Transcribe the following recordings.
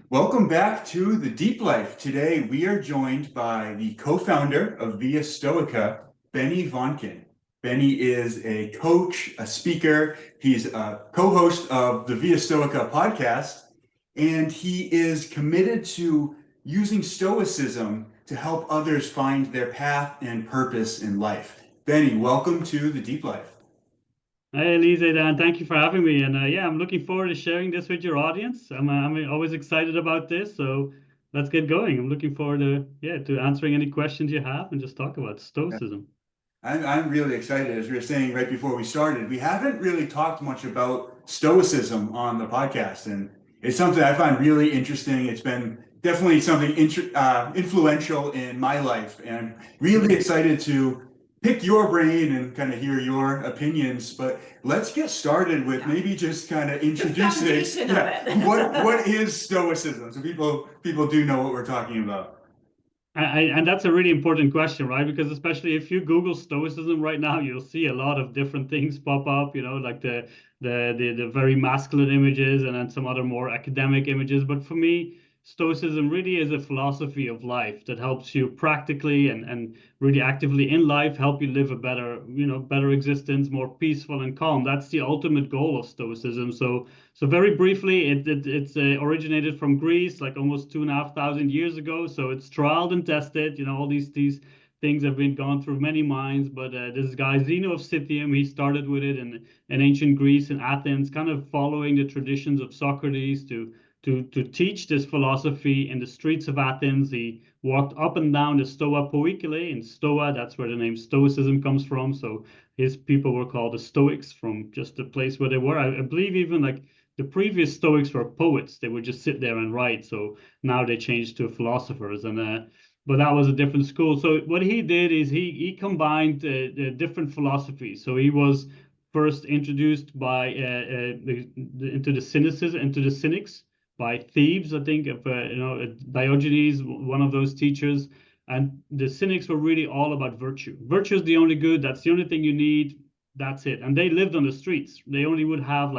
Welcome back to the Deep Life. Today we are joined by the co-founder of Via Stoica, Benny Vonkin. Benny is a coach, a speaker. He's a co-host of the Via Stoica podcast, and he is committed to using Stoicism to help others find their path and purpose in life. Benny, welcome to the Deep Life. Hey, Lisa, Dan, thank you for having me. And yeah, I'm looking forward to sharing this with your audience. I'm always excited about this, so let's get going. I'm looking forward to answering any questions you have and just talk about Stoicism. I'm really excited. As we were saying right before we started, we haven't really talked much about Stoicism on the podcast, and it's something I find really interesting. It's been definitely something influential in my life, and really excited to pick your brain and kind of hear your opinions. But let's get started with maybe just kind of introducing what is Stoicism, so people do know what we're talking about. And that's a really important question, right? Because especially if you Google Stoicism right now, you'll see a lot of different things pop up, like the very masculine images and then some other more academic images. But for me, Stoicism really is a philosophy of life that helps you practically and really actively in life help you live a better existence, more peaceful and calm. That's the ultimate goal of Stoicism. So very briefly, it's originated from Greece, like almost 2,500 years ago. So it's trialed and tested. All these things have been gone through many minds. But this guy Zeno of Citium, he started with it in ancient Greece and Athens, kind of following the traditions of Socrates to teach this philosophy in the streets of Athens. He walked up and down the Stoa Poikile. In Stoa, that's where the name Stoicism comes from. So his people were called the Stoics from just the place where they were. I believe even like the previous Stoics were poets. They would just sit there and write. So now they changed to philosophers, but that was a different school. So what he did is he combined the different philosophies. So he was first introduced by into the cynicism, into the cynics by Thebes, I think, of Diogenes, one of those teachers. And the cynics were really all about virtue. Virtue is the only good. That's the only thing you need. That's it. And they lived on the streets. They only would have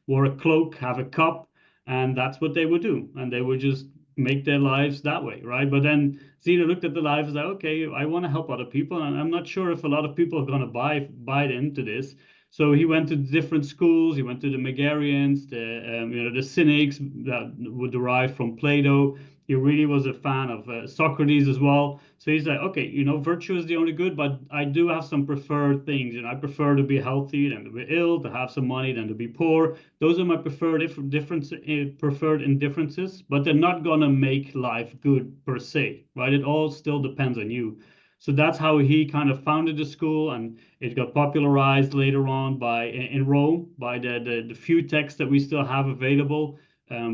wore a cloak, have a cup, and that's what they would do. And they would just make their lives that way, right? But then Zeno looked at the lives and said, okay, I want to help other people, and I'm not sure if a lot of people are going to buy into this. So he went to different schools. He went to the Megarians, the Cynics that would derive from Plato. He really was a fan of Socrates as well. So he's like, okay, virtue is the only good, but I do have some preferred things. I prefer to be healthy than to be ill, to have some money than to be poor. Those are my preferred indifferences, but they're not gonna make life good per se, right? It all still depends on you. So that's how he kind of founded the school, and it got popularized later on by in Rome by the few texts that we still have available,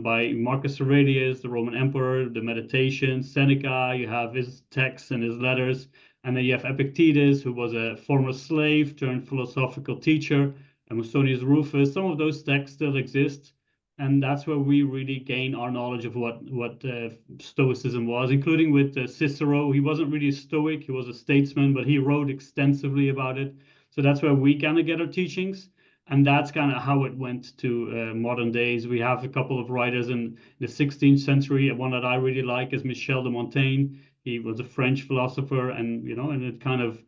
by Marcus Aurelius, the Roman emperor, the Meditations, Seneca. You have his texts and his letters, and then you have Epictetus, who was a former slave turned philosophical teacher, and Musonius Rufus. Some of those texts still exist, and that's where we really gain our knowledge of what Stoicism was, including with Cicero. He wasn't really a Stoic; he was a statesman, but he wrote extensively about it. So that's where we kind of get our teachings, and that's kind of how it went to modern days. We have a couple of writers in the 16th century. One that I really like is Michel de Montaigne. He was a French philosopher, and it kind of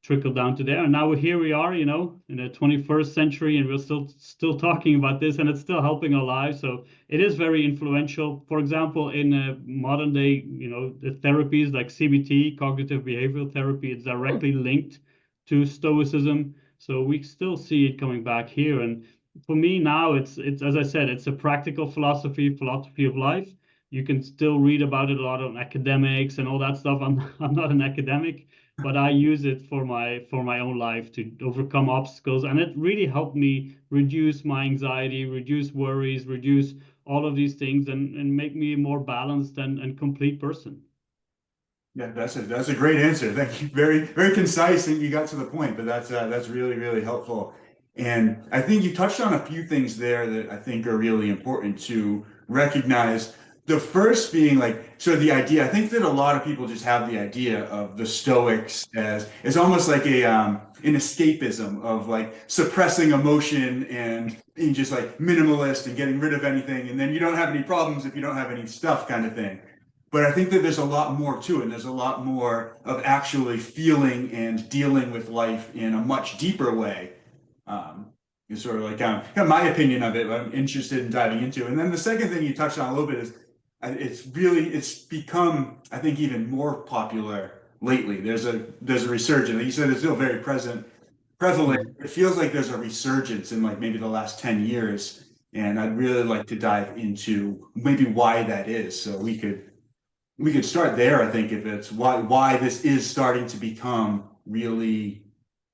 trickled down to there. And now here we are, in the 21st century, and we're still talking about this, and it's still helping our lives. So it is very influential. For example, in modern day, the therapies like CBT, cognitive behavioral therapy, it's directly linked to Stoicism. So we still see it coming back here. And for me now, it's as I said, it's a practical philosophy of life. You can still read about it a lot on academics and all that stuff. I'm not an academic, but I use it for my own life to overcome obstacles, and it really helped me reduce my anxiety, reduce worries, reduce all of these things, and make me a more balanced and complete person. Yeah, that's a great answer. Thank you. Very, very concise, and you got to the point, but that's really, really helpful. And I think you touched on a few things there that I think are really important to recognize. The first being like, so the idea, I think that a lot of people just have the idea of the Stoics as it's almost like a an escapism of like suppressing emotion and being just like minimalist and getting rid of anything, and then you don't have any problems if you don't have any stuff kind of thing. But I think that there's a lot more to it. And there's a lot more of actually feeling and dealing with life in a much deeper way. Is sort of like kind of my opinion of it. I'm interested in diving into. And then the second thing you touched on a little bit is it's become, I think, even more popular lately. There's a resurgence. You said it's still very prevalent. It feels like there's a resurgence in like maybe the last 10 years. And I'd really like to dive into maybe why that is. So we could start there, I think, if it's why this is starting to become really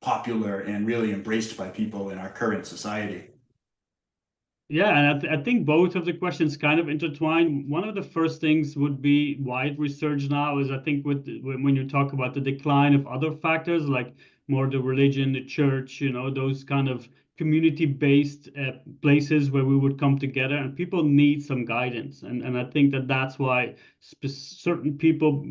popular and really embraced by people in our current society. Yeah, and I think both of the questions kind of intertwine. One of the first things would be why it resurged now is I think when you talk about the decline of other factors like more the religion, the church, those kind of community-based places where we would come together, and people need some guidance. And I think that's why certain people,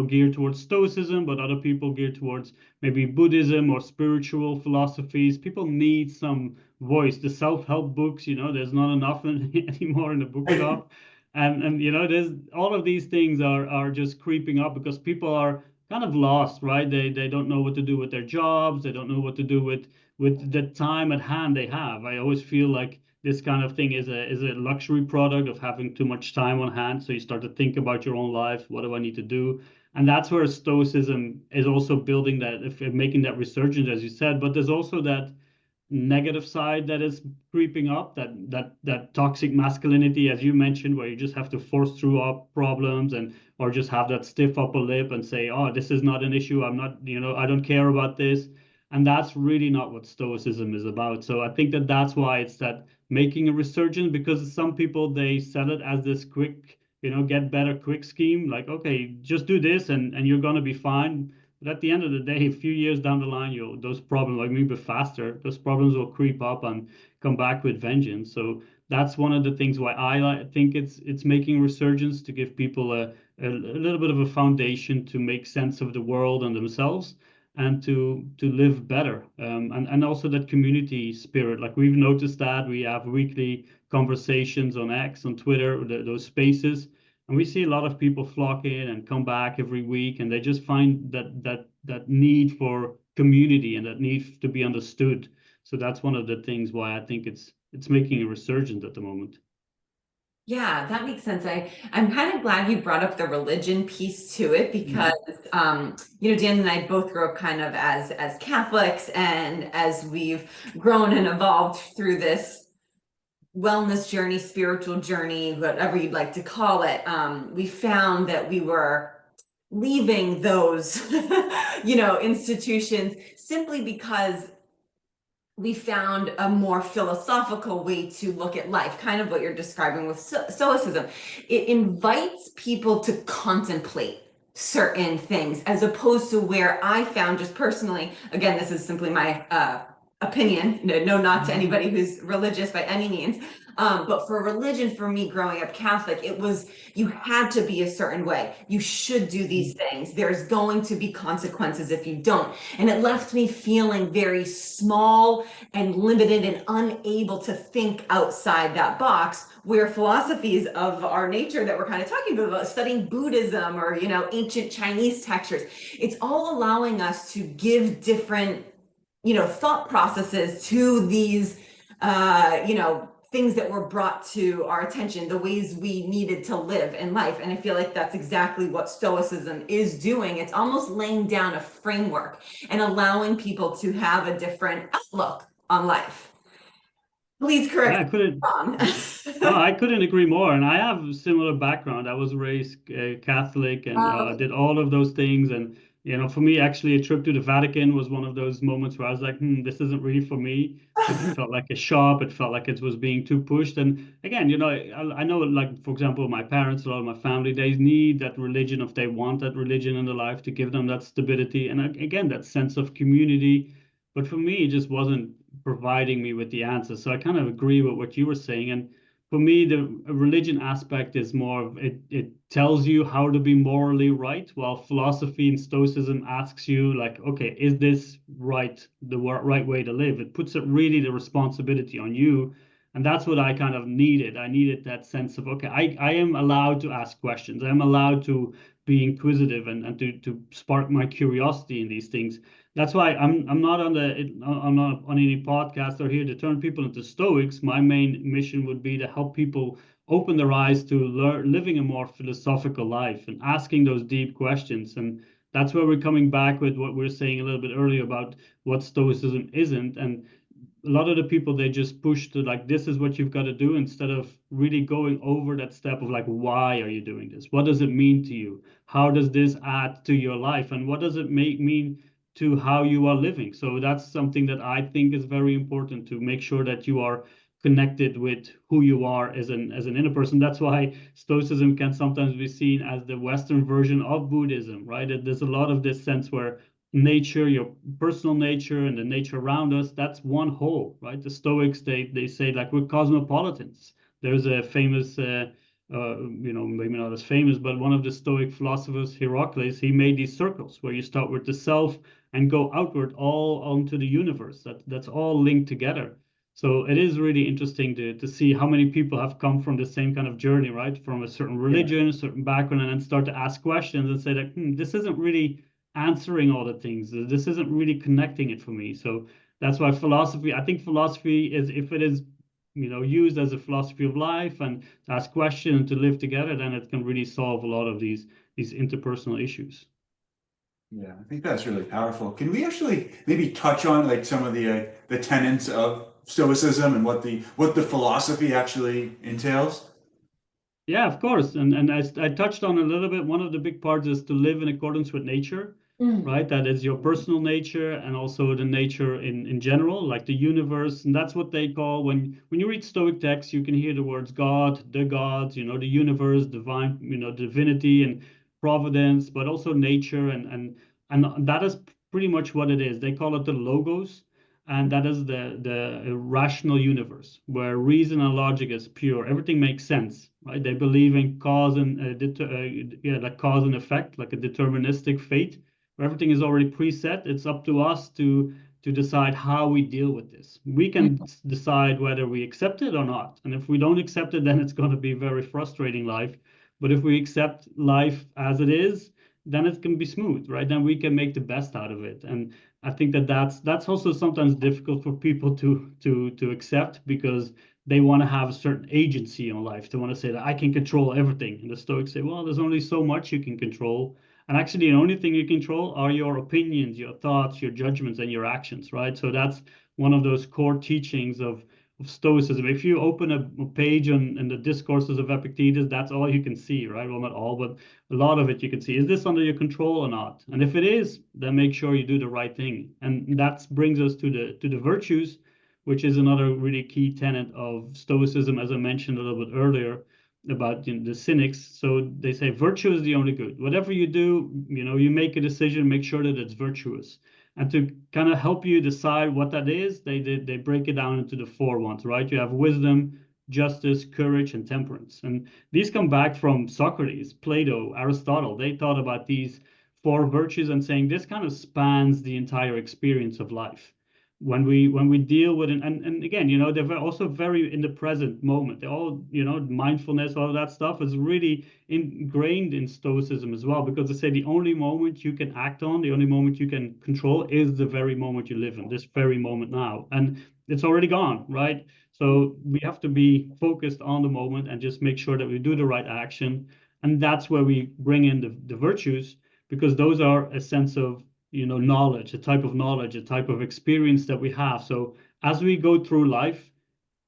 gear towards Stoicism, but other people gear towards maybe Buddhism or spiritual philosophies. People need some voice. The self-help books, there's not enough anymore in the bookshop. And there's all of these things are just creeping up because people are kind of lost, right? They don't know what to do with their jobs. They don't know what to do with the time at hand they have. I always feel like this kind of thing is a luxury product of having too much time on hand. So you start to think about your own life. What do I need to do? And that's where Stoicism is also building that, if making that resurgence, as you said. But there's also that negative side that is creeping up, that toxic masculinity, as you mentioned, where you just have to force through our problems and or just have that stiff upper lip and say, oh, this is not an issue. I'm not, I don't care about this. And that's really not what Stoicism is about. So I think that's why it's that making a resurgence, because some people, they sell it as this quick, get better quick scheme. Like, okay, just do this and you're going to be fine. But at the end of the day, a few years down the line, those problems, like maybe faster, those problems will creep up and come back with vengeance. So that's one of the things why I think it's making resurgence, to give people a little bit of a foundation to make sense of the world and themselves, and to live better. And also that community spirit. Like we've noticed that we have weekly conversations on X, on Twitter, those spaces. And we see a lot of people flock in and come back every week, and they just find that need for community and that need to be understood. So that's one of the things why I think it's making a resurgence at the moment. Yeah, that makes sense. I'm kind of glad you brought up the religion piece to it, because Dan and I both grew up kind of as Catholics, and as we've grown and evolved through this wellness journey, spiritual journey, whatever you'd like to call it, we found that we were leaving those institutions simply because we found a more philosophical way to look at life, kind of what you're describing with Stoicism. It invites people to contemplate certain things, as opposed to where I found, just personally, again, this is simply my opinion, no not to anybody who's religious by any means, but for religion, for me growing up Catholic, it was, you had to be a certain way, you should do these things, there's going to be consequences if you don't. And it left me feeling very small and limited and unable to think outside that box, where philosophies of our nature that we're kind of talking about, studying Buddhism or ancient Chinese textures, it's all allowing us to give different thought processes to these, things that were brought to our attention, the ways we needed to live in life. And I feel like that's exactly what Stoicism is doing. It's almost laying down a framework and allowing people to have a different outlook on life. Please correct me if I'm wrong. I couldn't agree more. And I have a similar background. I was raised Catholic and did all of those things. And for me, actually, a trip to the Vatican was one of those moments where I was like, this isn't really for me. It felt like a shop. It felt like it was being too pushed. And again, I know, like, for example, my parents, a lot of my family, they need that religion, if they want that religion in their life, to give them that stability. And again, that sense of community. But for me, it just wasn't providing me with the answer. So I kind of agree with what you were saying. And for me, the religion aspect is more of it tells you how to be morally right, while philosophy and Stoicism asks you like, okay, is this right, the right way to live? It puts it really the responsibility on you. And that's what I kind of needed. I needed that sense of, okay, I am allowed to ask questions. I'm allowed to be inquisitive and to spark my curiosity in these things. That's why I'm not on any podcast or here to turn people into Stoics. My main mission would be to help people open their eyes to living a more philosophical life and asking those deep questions. And that's where we're coming back with what we were saying a little bit earlier about what Stoicism isn't. And a lot of the people, they just push to like, this is what you've got to do, instead of really going over that step of like, why are you doing this? What does it mean to you? How does this add to your life? And what does it mean to how you are living? So that's something that I think is very important, to make sure that you are connected with who you are as an inner person. That's why Stoicism can sometimes be seen as the Western version of Buddhism, right? There's a lot of this sense where nature, your personal nature and the nature around us, that's one whole, right? The Stoics, they say like we're cosmopolitans. There's a famous maybe not as famous, but one of the Stoic philosophers, Heracles, he made these circles where you start with the self and go outward all onto the universe. That's all linked together. So it is really interesting to see how many people have come from the same kind of journey, right? From a certain religion, a certain background, and then start to ask questions and say like, this isn't really answering all the things. This isn't really connecting it for me. So that's why philosophy, I think philosophy is, if it is, used as a philosophy of life and to ask questions and to live together, then it can really solve a lot of these interpersonal issues. Yeah, I think that's really powerful. Can we actually maybe touch on like some of the tenets of Stoicism and what the philosophy actually entails? Yeah, of course. And I touched on a little bit, one of the big parts is to live in accordance with nature, right? That is your personal nature and also the nature in general, like the universe. And that's what they call, when you read Stoic texts, you can hear the words God, the gods, the universe, divine, divinity and providence, but also nature. And that is pretty much what it is. They call it the logos. And that is the rational universe where reason and logic is pure. Everything makes sense, right? They believe in cause and like cause and effect, like a deterministic fate, where everything is already preset. It's up to us to decide how we deal with this. We can decide whether we accept it or not. And if we don't accept it, then it's going to be very frustrating life. But if we accept life as it is, then it can be smooth, right? Then we can make the best out of it. And I think that's also sometimes difficult for people to accept, because they want to have a certain agency in life. They want to say that I can control everything. And the Stoics say, well, there's only so much you can control. And actually, the only thing you control are your opinions, your thoughts, your judgments, and your actions, right? So that's one of those core teachings of Stoicism. If you open a page in the discourses of Epictetus, that's all you can see, right? Well, not all, but a lot of it you can see. Is this under your control or not? And if it is, then make sure you do the right thing. And that brings us to the virtues, which is another really key tenet of Stoicism, as I mentioned a little bit earlier about the cynics. So they say virtue is the only good. Whatever you do, you make a decision, make sure that it's virtuous. And to kind of help you decide what that is, they break it down into the four ones, right? You have wisdom, justice, courage, and temperance. And these come back from Socrates, Plato, Aristotle. They thought about these four virtues and saying this kind of spans the entire experience of life. When we deal with it, and again, they're also very in the present moment. They're all, mindfulness, all of that stuff is really ingrained in Stoicism as well, because they say the only moment you can act on, the only moment you can control is the very moment you live in, this very moment now. And it's already gone, right? So we have to be focused on the moment and just make sure that we do the right action. And that's where we bring in the virtues, because those are a sense of knowledge, a type of experience that we have. So as we go through life,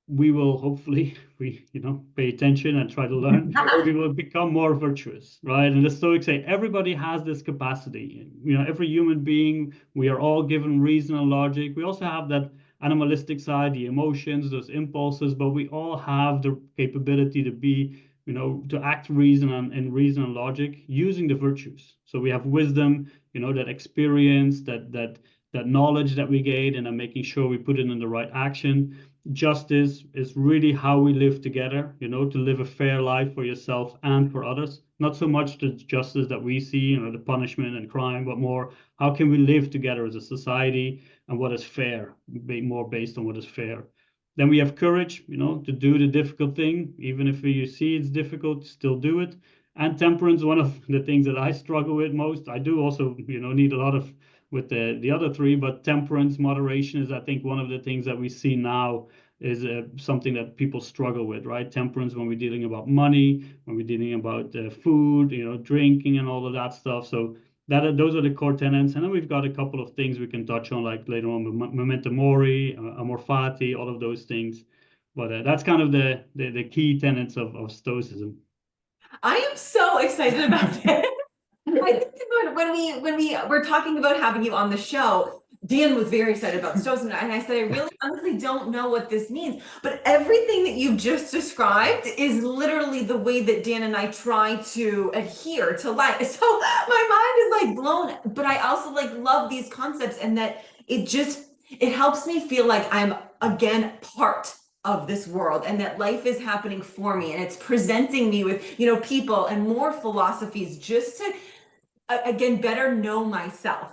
we will hopefully pay attention and try to learn. We will become more virtuous, right? And the Stoics say everybody has this capacity. Every human being, we are all given reason and logic. We also have that animalistic side, the emotions, those impulses, but we all have the capability to be, to act reason and logic using the virtues. So we have wisdom, that experience, that knowledge that we gain, and then making sure we put it in the right action. justice is really how we live together, to live a fair life for yourself and for others. Not so much the justice that we see, the punishment and crime, but more how can we live together as a society and what is fair, more based on what is fair. Then we have courage, to do the difficult thing, even if you see it's difficult, still do it. And temperance, one of the things that I struggle with most. I do also, need a lot of with the other three, but temperance, moderation is, I think, one of the things that we see now is something that people struggle with, right? Temperance when we're dealing about money, when we're dealing about food, drinking and all of that stuff. So those are the core tenets. And then we've got a couple of things we can touch on, like later on, Memento Mori, Mortality, all of those things. But that's kind of the key tenets of Stoicism. I am so excited about this. I think when we were talking about having you on the show, Dan was very excited about Stoicism, and I said, I really honestly don't know what this means, but everything that you've just described is literally the way that Dan and I try to adhere to life. So my mind is like blown, but I also like love these concepts, and that it helps me feel like I'm again part of this world, and that life is happening for me, and it's presenting me with, people and more philosophies just to, again, better know myself.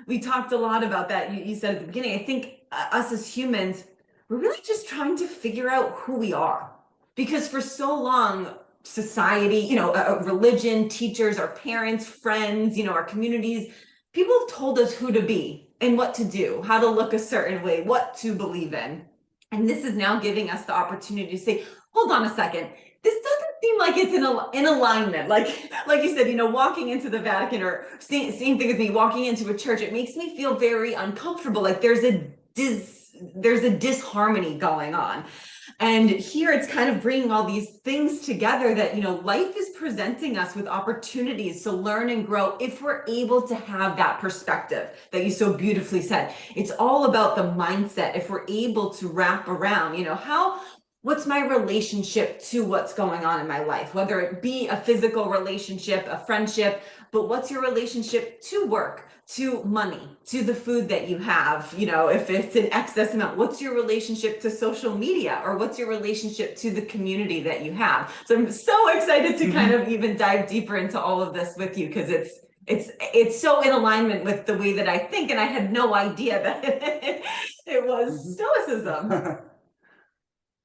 We talked a lot about that. You said at the beginning, I think us as humans, we're really just trying to figure out who we are, because for so long, society, religion, teachers, our parents, friends, our communities, people have told us who to be and what to do, how to look a certain way, what to believe in. And this is now giving us the opportunity to say, hold on a second, this doesn't seem like it's in alignment. Like you said, walking into the Vatican, or same thing with me, walking into a church, it makes me feel very uncomfortable. Like there's a disharmony going on. And here it's kind of bringing all these things together that, life is presenting us with opportunities to learn and grow if we're able to have that perspective that you so beautifully said. It's all about the mindset. If we're able to wrap around, what's my relationship to what's going on in my life, whether it be a physical relationship, a friendship, but what's your relationship to work, to money, to the food that you have, if it's an excess amount, what's your relationship to social media, or what's your relationship to the community that you have? So I'm so excited to kind of even dive deeper into all of this with you, because it's so in alignment with the way that I think, and I had no idea that it was Stoicism.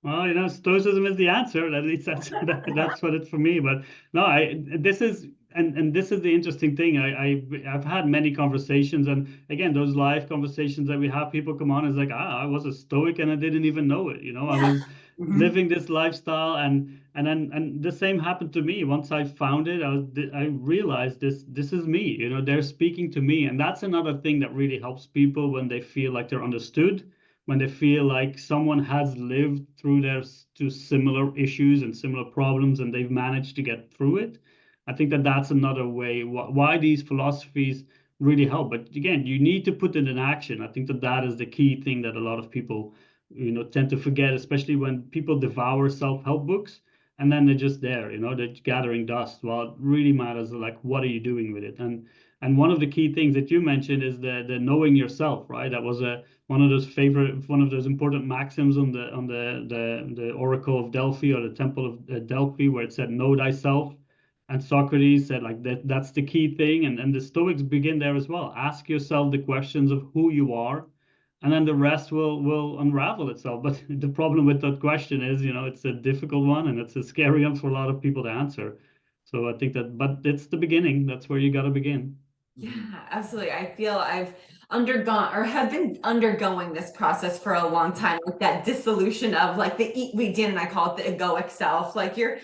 Well, Stoicism is the answer. At least that's what it's for me. But no, this is the interesting thing. I've had many conversations, and again, those live conversations that we have, people come on, it's like, I was a Stoic and I didn't even know it. I was living this lifestyle, and the same happened to me. Once I found it, I realized this is me. They're speaking to me, and that's another thing that really helps people when they feel like they're understood, when they feel like someone has lived through to similar issues and similar problems, and they've managed to get through it. I think that's another way why these philosophies really help. But again, you need to put it in action. I think that is the key thing that a lot of people, tend to forget, especially when people devour self-help books and then they're just there, they're gathering dust. Well, it really matters, like, what are you doing with it? And one of the key things that you mentioned is the knowing yourself, right? That was one of those important maxims on the Oracle of Delphi, or the Temple of Delphi, where it said, know thyself. And Socrates said, like, that's the key thing. And the Stoics begin there as well. Ask yourself the questions of who you are, and then the rest will unravel itself. But the problem with that question is, it's a difficult one, and it's a scary one for a lot of people to answer. So I think but it's the beginning. That's where you got to begin. Yeah, absolutely. I feel I've undergone, or have been undergoing, this process for a long time, with that dissolution of, like, Dan and I call it the egoic self, like your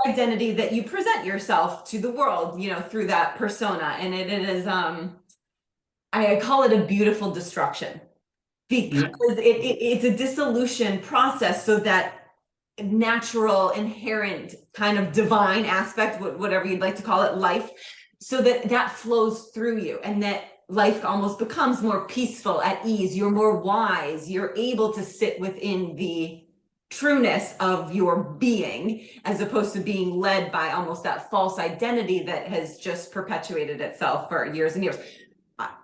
identity that you present yourself to the world, through that persona. And it is, I call it a beautiful destruction, because it's a dissolution process, so that natural, inherent, kind of divine aspect, whatever you'd like to call it, life, so that flows through you, and that life almost becomes more peaceful, at ease. You're more wise. You're able to sit within the trueness of your being, as opposed to being led by almost that false identity that has just perpetuated itself for years and years.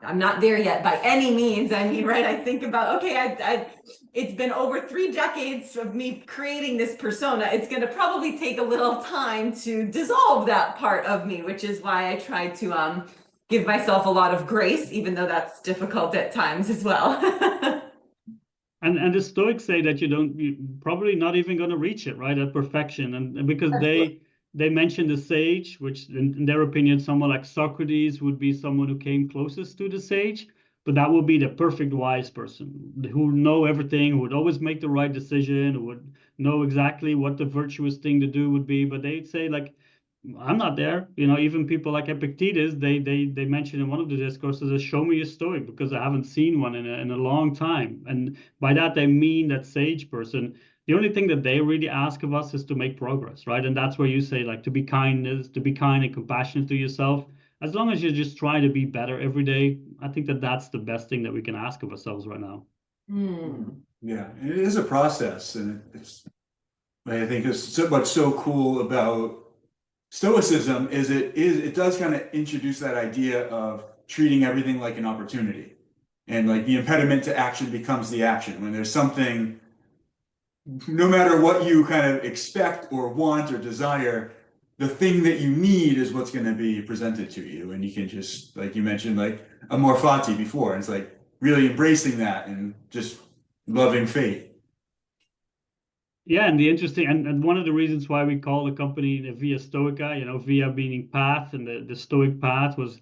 I'm not there yet by any means. I mean, right, I think about, okay, it's been over 3 decades of me creating this persona. It's going to probably take a little time to dissolve that part of me, which is why I try to give myself a lot of grace, even though that's difficult at times as well. And the Stoics say that you're probably not even going to reach it, right, at perfection, and because they mention the sage, which in their opinion, someone like Socrates would be someone who came closest to the sage, but that would be the perfect wise person who know everything, who would always make the right decision, who would know exactly what the virtuous thing to do would be. But they'd say like, I'm not there. Even people like Epictetus, they mentioned in one of the discourses, show me a Stoic, because I haven't seen one in a long time. And by that they mean that sage person. The only thing that they really ask of us is to make progress, right? And that's where you say like to be kind and compassionate to yourself. As long as you just try to be better every day, I think that that's the best thing that we can ask of ourselves right now. Yeah, it is a process, and it's I think it's what's so cool about Stoicism is it does kind of introduce that idea of treating everything like an opportunity, and like the impediment to action becomes the action. When there's something, no matter what you kind of expect or want or desire, the thing that you need is what's going to be presented to you, and you can just, like you mentioned, like amor fati before, it's like really embracing that and just loving fate. Yeah, and the interesting and one of the reasons why we call the company the Via Stoica, Via meaning path, and the Stoic path was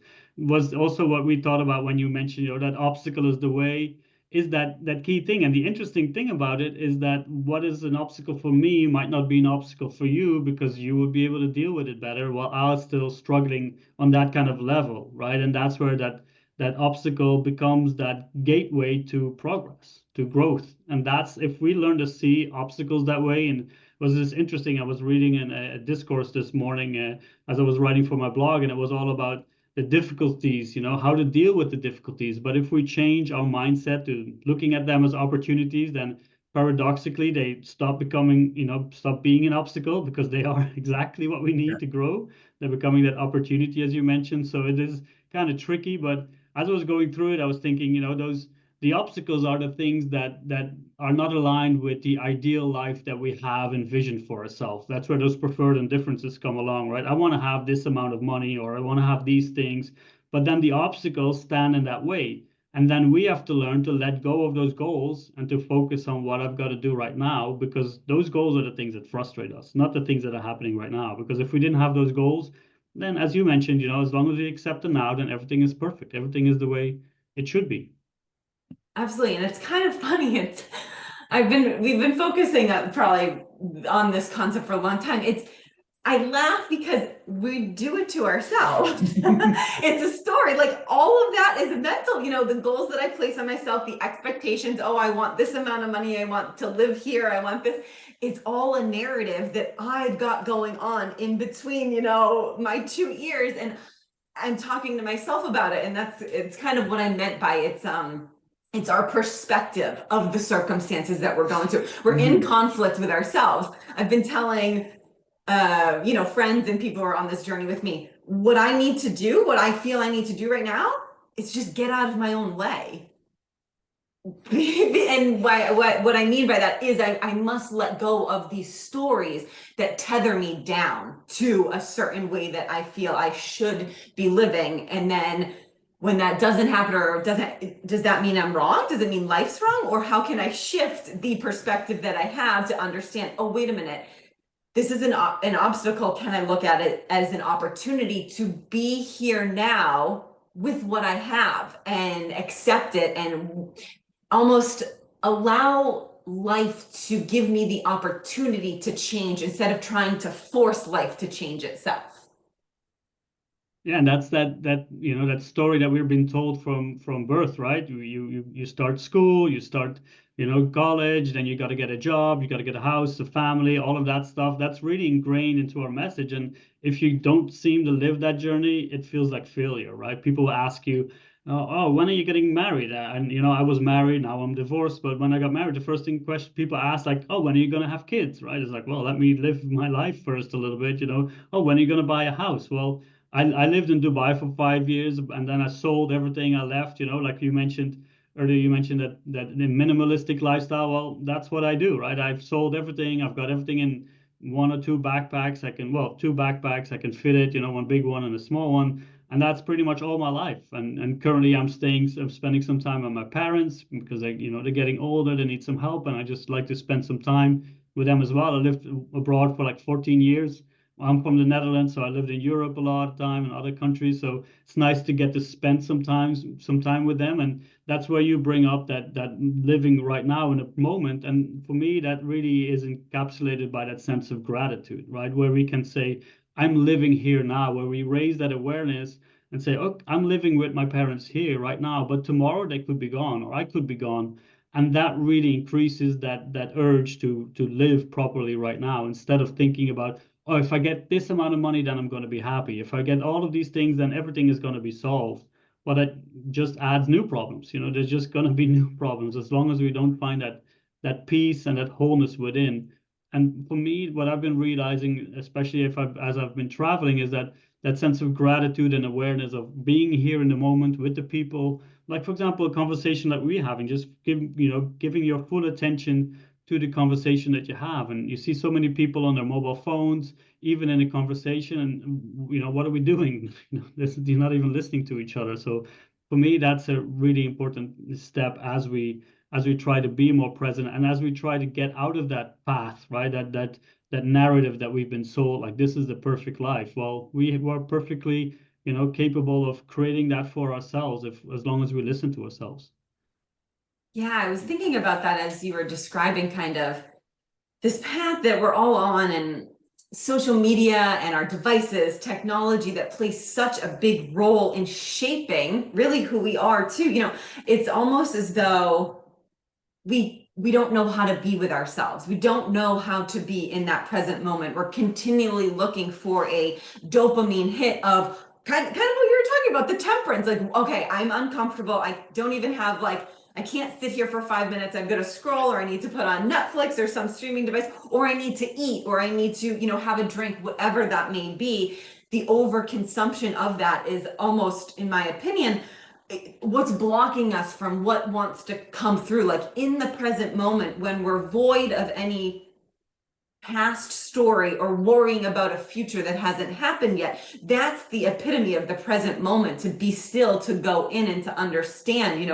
also what we thought about when you mentioned, that obstacle is the way, is that key thing. And the interesting thing about it is that what is an obstacle for me might not be an obstacle for you, because you would be able to deal with it better, while I was still struggling on that kind of level, right? And that's where that obstacle becomes that gateway to progress, to growth. And that's if we learn to see obstacles that way. And was this interesting? I was reading a discourse this morning as I was writing for my blog, and it was all about the difficulties, how to deal with the difficulties. But if we change our mindset to looking at them as opportunities, then paradoxically they stop being an obstacle, because they are exactly what we need to grow. They're becoming that opportunity, as you mentioned. So it is kind of tricky, but as I was going through it, I was thinking, the obstacles are the things that are not aligned with the ideal life that we have envisioned for ourselves. That's where those preferred and differences come along, right? I want to have this amount of money, or I want to have these things, but then the obstacles stand in that way. And then we have to learn to let go of those goals and to focus on what I've got to do right now, because those goals are the things that frustrate us, not the things that are happening right now. Because if we didn't have those goals, then as you mentioned, as long as we accept the now, then everything is perfect. Everything is the way it should be. Absolutely. And it's kind of funny. We've been focusing probably on this concept for a long time. I laugh because we do it to ourselves. It's a story. Like all of that is mental, the goals that I place on myself, the expectations. Oh, I want this amount of money. I want to live here. I want this. It's all a narrative that I've got going on in between, my 2 ears, and I'm talking to myself about it. And it's kind of what I meant by it's our perspective of the circumstances that we're going through. We're in conflict with ourselves. I've been telling friends and people who are on this journey with me, what I need to do, what I feel I need to do right now, is just get out of my own way. And what I mean by that is I must let go of these stories that tether me down to a certain way that I feel I should be living. And then when that doesn't happen, or does that mean I'm wrong? Does it mean life's wrong? Or how can I shift the perspective that I have to understand, oh, wait a minute, this is an obstacle. Can I look at it as an opportunity to be here now with what I have and accept it, and almost allow life to give me the opportunity to change instead of trying to force life to change itself? Yeah, and that's that story that we've been told from birth, right? You start school, you start college, then you got to get a job, you got to get a house, a family, all of that stuff. That's really ingrained into our message. And if you don't seem to live that journey, it feels like failure, right? People will ask you, oh, when are you getting married? And I was married, now I'm divorced. But when I got married, the first question people ask, like, oh, when are you going to have kids, right? It's like, well, let me live my life first a little bit, Oh, when are you going to buy a house? Well, I lived in Dubai for 5 years, and then I sold everything. I left, like you mentioned earlier, you mentioned that the minimalistic lifestyle. Well, that's what I do, right? I've sold everything. I've got everything in one or two backpacks. Two backpacks. I can fit it, one big one and a small one. And that's pretty much all my life. And currently I'm spending some time with my parents because they're getting older. They need some help, and I just like to spend some time with them as well. I lived abroad for like 14 years. I'm from the Netherlands, so I lived in Europe a lot of time and other countries. So it's nice to get to spend some time with them. And that's where you bring up that living right now in a moment. And for me, that really is encapsulated by that sense of gratitude, right? Where we can say, I'm living here now, where we raise that awareness and say, oh, I'm living with my parents here right now, but tomorrow they could be gone or I could be gone. And that really increases that urge to live properly right now, instead of thinking about, oh, if I get this amount of money, then I'm going to be happy. If I get all of these things, then everything is going to be solved. Well, that just adds new problems. There's just going to be new problems as long as we don't find that peace and that wholeness within. And for me, what I've been realizing, especially as I've been traveling, is that sense of gratitude and awareness of being here in the moment with the people. Like, for example, a conversation that we're having, just giving your full attention to the conversation that you have. And you see so many people on their mobile phones, even in a conversation, and what are we doing? You're not even listening to each other. So for me, that's a really important step as we try to be more present, and as we try to get out of that path, right? That narrative that we've been sold, like this is the perfect life. Well, we are perfectly, capable of creating that for ourselves, as long as we listen to ourselves. Yeah, I was thinking about that as you were describing kind of this path that we're all on, and social media and our devices, technology that plays such a big role in shaping really who we are too. It's almost as though we don't know how to be with ourselves. We don't know how to be in that present moment. We're continually looking for a dopamine hit of kind of what you were talking about, the temperance. Like, okay, I'm uncomfortable. I don't even have I can't sit here for 5 minutes. I'm going to scroll, or I need to put on Netflix or some streaming device, or I need to eat, or I need to, have a drink, whatever that may be. The overconsumption of that is almost, in my opinion, what's blocking us from what wants to come through, like in the present moment, when we're void of any past story or worrying about a future that hasn't happened yet. That's the epitome of the present moment, to be still, to go in and to understand,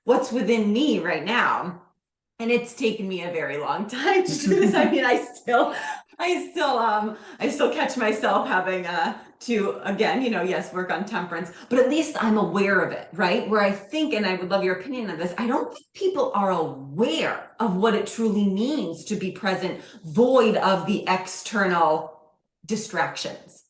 what's within me right now. And it's taken me a very long time to do this. I mean, I still catch myself having to, again, yes, work on temperance, but at least I'm aware of it, right? Where I think, and I would love your opinion on this, I don't think people are aware of what it truly means to be present, void of the external distractions.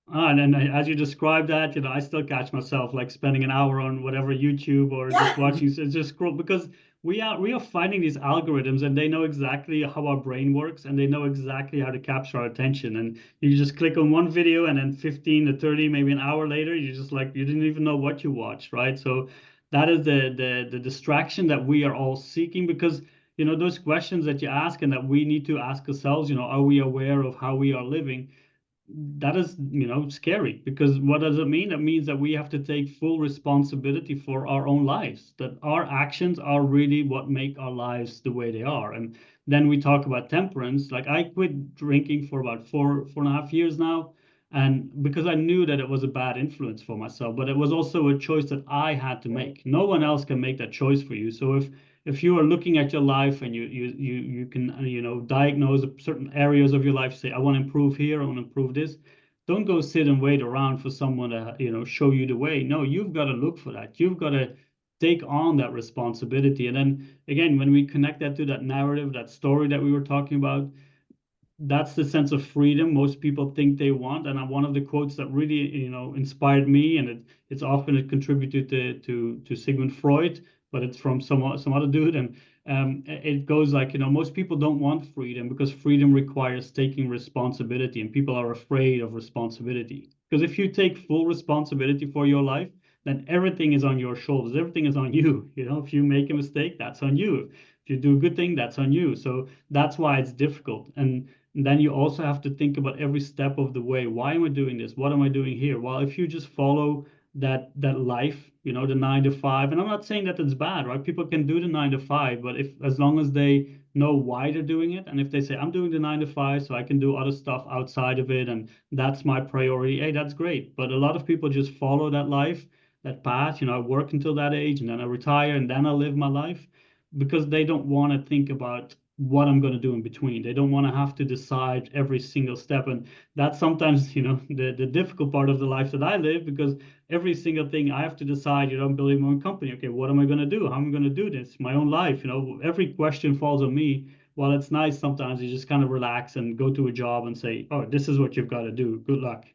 And then as you describe that, I still catch myself like spending an hour on whatever YouTube or just watching, just scroll, because we are finding these algorithms, and they know exactly how our brain works, and they know exactly how to capture our attention. And you just click on one video, and then 15 to 30, maybe an hour later, you just like, you didn't even know what you watched, right? So that is the distraction that we are all seeking, because those questions that you ask and that we need to ask ourselves, are we aware of how we are living? That is, scary, because what does it mean? That means that we have to take full responsibility for our own lives, that our actions are really what make our lives the way they are. And then we talk about temperance. Like, I quit drinking for about 4.5 years now, and because I knew that it was a bad influence for myself, but it was also a choice that I had to make. No one else can make that choice for you. So if you are looking at your life and you can diagnose certain areas of your life, say, I want to improve here, I want to improve this, don't go sit and wait around for someone to show you the way. No, you've got to look for that. You've got to take on that responsibility. And then again, when we connect that to that narrative, that story that we were talking about, that's the sense of freedom most people think they want. And one of the quotes that really inspired me, and it's often contributed to Sigmund Freud, but it's from some other dude, and it goes like, most people don't want freedom because freedom requires taking responsibility, and people are afraid of responsibility. Because if you take full responsibility for your life, then everything is on your shoulders. Everything is on you. If you make a mistake, that's on you. If you do a good thing, that's on you. So that's why it's difficult. And And then you also have to think about every step of the way. Why am I doing this? What am I doing here? Well, if you just follow that life, the 9 to 5, and I'm not saying that it's bad, right? People can do the 9 to 5, but if as long as they know why they're doing it, and if they say, I'm doing the 9 to 5 so I can do other stuff outside of it, and that's my priority, hey, that's great. But a lot of people just follow that life, that path, I work until that age and then I retire and then I live my life, because they don't want to think about what I'm going to do in between. They don't want to have to decide every single step. And that's sometimes, the difficult part of the life that I live, because every single thing I have to decide, I'm building my own company. Okay, what am I going to do? How am I going to do this? My own life, every question falls on me. While it's nice sometimes you just kind of relax and go to a job and say, oh, this is what you've got to do. Good luck.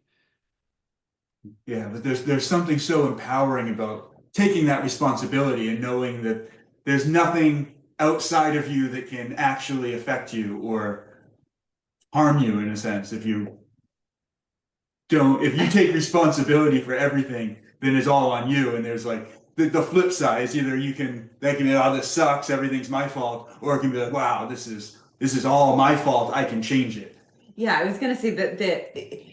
Yeah, but there's something so empowering about taking that responsibility and knowing that there's nothing outside of you that can actually affect you or harm you, in a sense. If you take responsibility for everything, then it's all on you. And there's like the flip side is either that can be, oh, this sucks, everything's my fault, or it can be like, wow, this is all my fault, I can change it. Yeah, I was gonna say that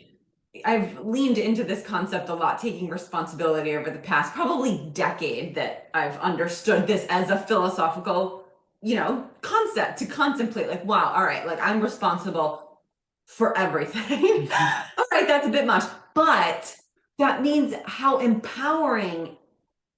I've leaned into this concept a lot, taking responsibility over the past probably decade, that I've understood this as a philosophical, concept to contemplate, like, wow, all right, like I'm responsible for everything. All right, that's a bit much, but that means how empowering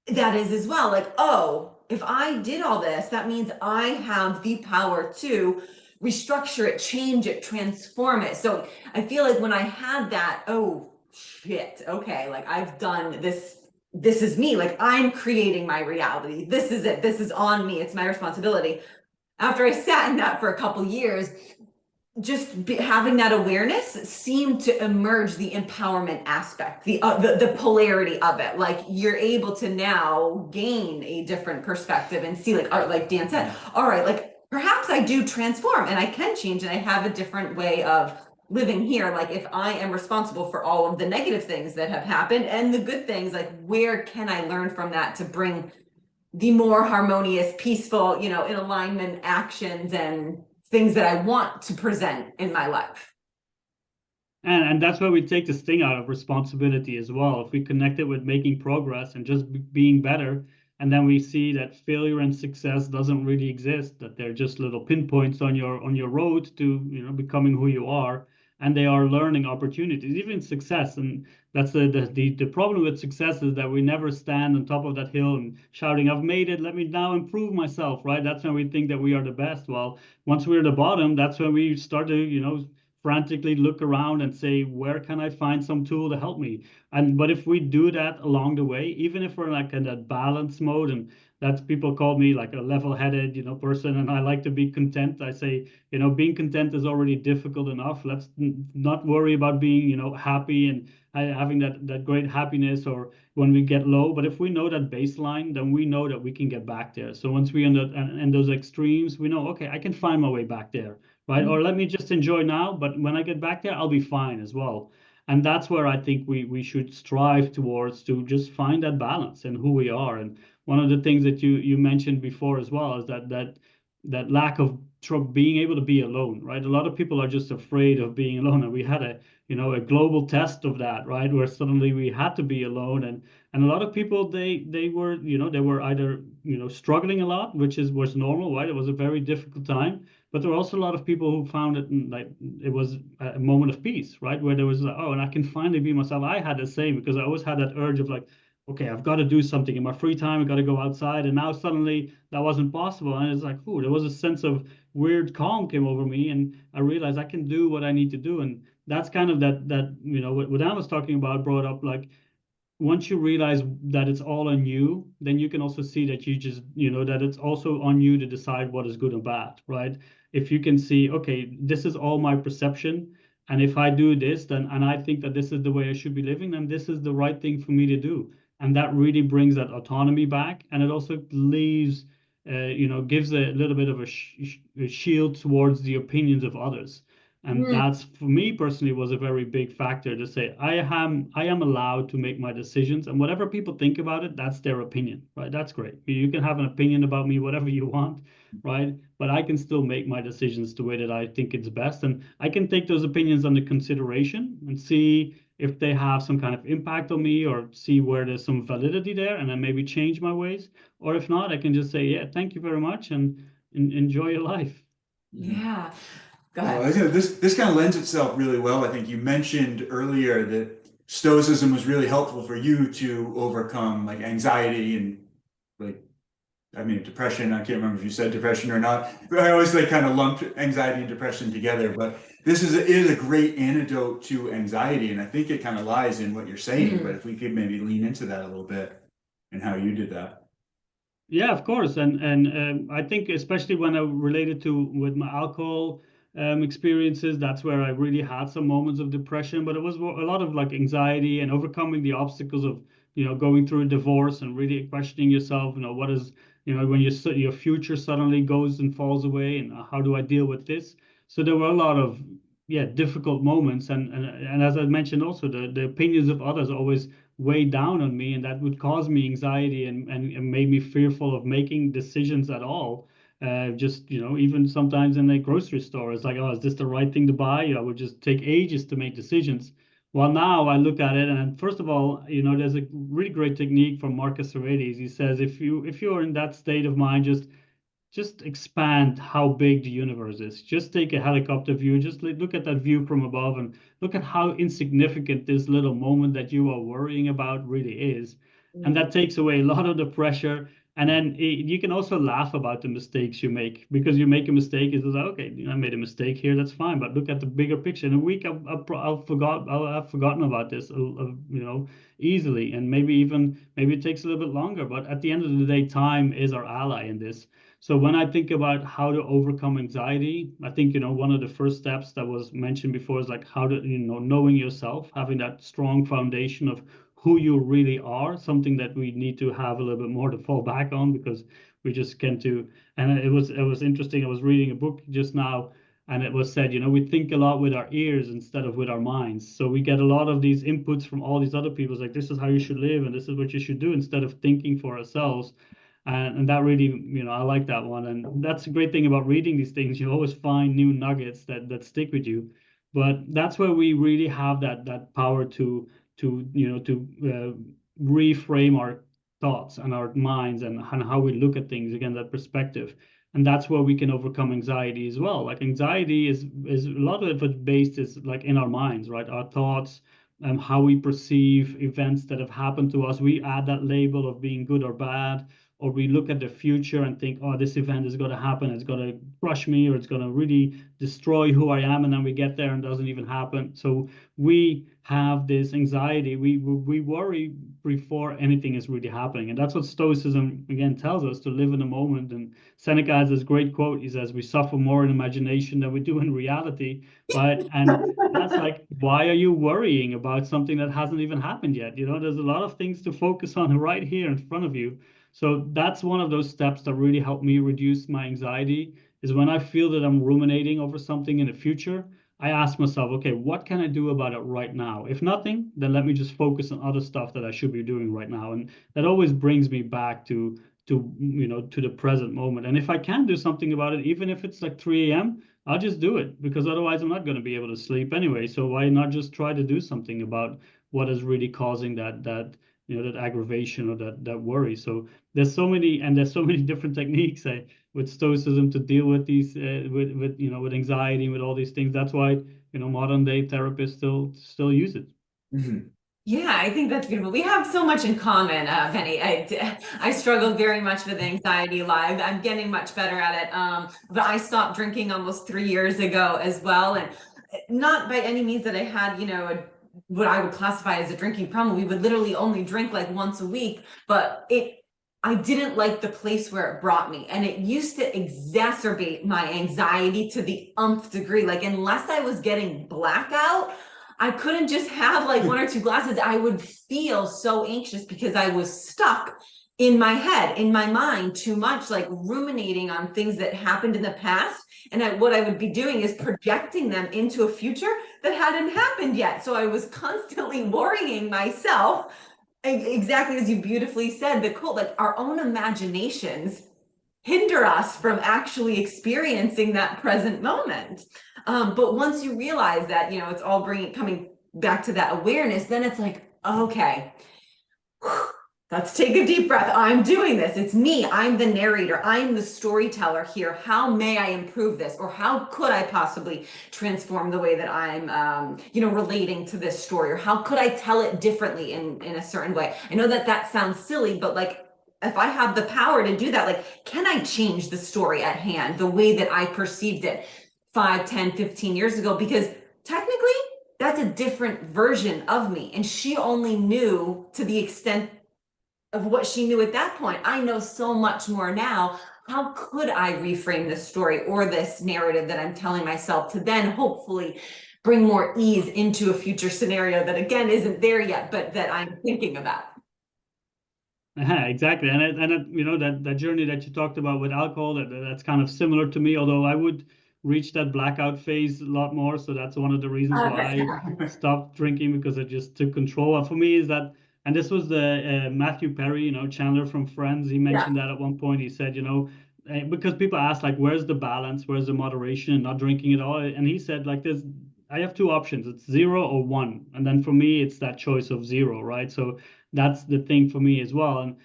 that is as well. Like, oh, if I did all this, that means I have the power to restructure it, change it, transform it. So I feel like when I had that, oh shit, okay, like I've done this, this is me, like I'm creating my reality. This is it. This is on me. It's my responsibility. After I sat in that for a couple years, just having that awareness seemed to emerge the empowerment aspect, the polarity of it. Like you're able to now gain a different perspective and see, like Dan said, all right, like perhaps I do transform and I can change and I have a different way of living here. Like if I am responsible for all of the negative things that have happened and the good things, like where can I learn from that to bring the more harmonious, peaceful, in alignment actions and things that I want to present in my life. And that's where we take the sting out of responsibility as well. If we connect it with making progress and just being better, and then we see that failure and success doesn't really exist, that they're just little pinpoints on your road to becoming who you are, and they are learning opportunities, even success. And that's the problem with success, is that we never stand on top of that hill and shouting, I've made it, let me now improve myself, right? That's when we think that we are the best. Well, once we're at the bottom, that's when we start to frantically look around and say, where can I find some tool to help me? But if we do that along the way, even if we're like in that balance mode, and that's, people call me like a level-headed person, and I like to be content. I say, being content is already difficult enough. Let's not worry about being happy and having that great happiness, or when we get low. But if we know that baseline, then we know that we can get back there. So once we end up in those extremes, we know, okay, I can find my way back there. Right? Or let me just enjoy now, but when I get back there, I'll be fine as well. And that's where I think we should strive towards, to just find that balance in who we are. And one of the things that you mentioned before as well is that lack of being able to be alone, right? A lot of people are just afraid of being alone. And we had a global test of that, right? Where suddenly we had to be alone. And a lot of people, they were either, struggling a lot, which was normal, right? It was a very difficult time. But there were also a lot of people who found it like it was a moment of peace, right? Where there was like, oh, and I can finally be myself. I had the same, because I always had that urge of like, okay, I've got to do something in my free time. I've got to go outside. And now suddenly that wasn't possible. And it's like, ooh, there was a sense of weird calm came over me. And I realized I can do what I need to do. And that's kind of that what Dan was talking about, brought up, like, once you realize that it's all on you, then you can also see that that it's also on you to decide what is good and bad, right? If you can see, okay, this is all my perception, and if I do this, then, and I think that this is the way I should be living, then this is the right thing for me to do. And that really brings that autonomy back, and it also leaves, gives a little bit of a shield towards the opinions of others. And that's, for me personally, was a very big factor to say, I am allowed to make my decisions, and whatever people think about it, that's their opinion, right? That's great. You can have an opinion about me, whatever you want, right? But I can still make my decisions the way that I think it's best. And I can take those opinions under consideration and see if they have some kind of impact on me, or see where there's some validity there, and then maybe change my ways. Or if not, I can just say, yeah, thank you very much, and enjoy your life. Yeah. Go Well, ahead. this kind of lends itself really well. I think you mentioned earlier that Stoicism was really helpful for you to overcome like anxiety and like, I mean, depression. I can't remember if you said depression or not. I always like kind of lumped anxiety and depression together, but this is a great antidote to anxiety. And I think it kind of lies in what you're saying, but if we could maybe lean into that a little bit and how you did that. Yeah, of course, and I think especially when I related to with my alcohol experiences, that's where I really had some moments of depression. But it was a lot of like anxiety and overcoming the obstacles of going through a divorce and really questioning yourself. What is when your future suddenly goes and falls away, and how do I deal with this? So there were a lot of difficult moments, and as I mentioned also, the opinions of others always weigh down on me, and that would cause me anxiety and made me fearful of making decisions at all. Just even sometimes in a grocery store, it's like, oh, is this the right thing to buy? I would just take ages to make decisions. Well, now I look at it, and first of all, there's a really great technique from Marcus Aurelius. He says if you're in that state of mind, just expand how big the universe is. Just take a helicopter view, just look at that view from above, and look at how insignificant this little moment that you are worrying about really is. And that takes away a lot of the pressure. And then you can also laugh about the mistakes you make, because you make a mistake, it's like, okay, I made a mistake here, that's fine, but look at the bigger picture. In a week, I'll have forgotten about this, easily, and maybe it takes a little bit longer. But at the end of the day, time is our ally in this. So when I think about how to overcome anxiety, I think, one of the first steps that was mentioned before is like how to, knowing yourself, having that strong foundation of who you really are, something that we need to have a little bit more to fall back on, because we just can't do. And it was interesting. I was reading a book just now, and it was said, we think a lot with our ears instead of with our minds. So we get a lot of these inputs from all these other people. It's like, this is how you should live, and this is what you should do, instead of thinking for ourselves. And that really, I like that one. And that's a great thing about reading these things. You always find new nuggets that stick with you. But that's where we really have that power to reframe our thoughts and our minds, and how we look at things, again, that perspective. And that's where we can overcome anxiety as well. Like, anxiety is a lot of it based is like in our minds, right? Our thoughts, and how we perceive events that have happened to us. We add that label of being good or bad, or we look at the future and think, oh, this event is going to happen, it's going to crush me, or it's going to really destroy who I am, and then we get there and it doesn't even happen. So we have this anxiety, we worry before anything is really happening. And that's what Stoicism, again, tells us, to live in the moment. And Seneca has this great quote. He says, we suffer more in imagination than we do in reality. And that's like, why are you worrying about something that hasn't even happened yet? There's a lot of things to focus on right here in front of you. So that's one of those steps that really helped me reduce my anxiety, is when I feel that I'm ruminating over something in the future, I ask myself, okay, what can I do about it right now? If nothing, then let me just focus on other stuff that I should be doing right now. And that always brings me back to the present moment. And if I can do something about it, even if it's like 3 a.m., I'll just do it, because otherwise I'm not going to be able to sleep anyway. So why not just try to do something about what is really causing that aggravation or that worry? So there's so many different techniques with Stoicism to deal with these with anxiety and with all these things. That's why modern day therapists still use it. Mm-hmm. Yeah, I think that's beautiful. We have so much in common, Benny. I struggled very much with anxiety live. I'm getting much better at it. But I stopped drinking almost 3 years ago as well. And not by any means that I had, what I would classify as a drinking problem. We would literally only drink like once a week, but I didn't like the place where it brought me. And it used to exacerbate my anxiety to the nth degree. Like, unless I was getting blackout, I couldn't just have like 1 or 2 glasses. I would feel so anxious because I was stuck in my head, in my mind, too much, like ruminating on things that happened in the past. And what I would be doing is projecting them into a future that hadn't happened yet. So I was constantly worrying myself, exactly as you beautifully said, the quote, like our own imaginations hinder us from actually experiencing that present moment. But once you realize that, you know, it's all coming back to that awareness, then it's like, okay, let's take a deep breath. I'm doing this. It's me. I'm the narrator. I'm the storyteller here. How may I improve this? Or how could I possibly transform the way that I'm, you know, relating to this story? Or how could I tell it differently in a certain way? I know that that sounds silly, but like, if I have the power to do that, like, can I change the story at hand, the way that I perceived it 5, 10, 15 years ago? Because technically, that's a different version of me. And she only knew to the extent of what she knew at that point. I know so much more now. How could I reframe this story or this narrative that I'm telling myself to then hopefully bring more ease into a future scenario that, again, isn't there yet, but that I'm thinking about? Exactly. And you know, that journey that you talked about with alcohol, that's kind of similar to me, although I would reach that blackout phase a lot more. So that's one of the reasons why I stopped drinking, because it just took control. And for me is that, and this was the Matthew Perry, you know, Chandler from Friends. He mentioned that at one point. He said, you know, because people ask like, where's the balance? Where's the moderation and not drinking at all? And he said like, I have two options. It's 0 or 1. And then for me, it's that choice of 0, right? So that's the thing for me as well. And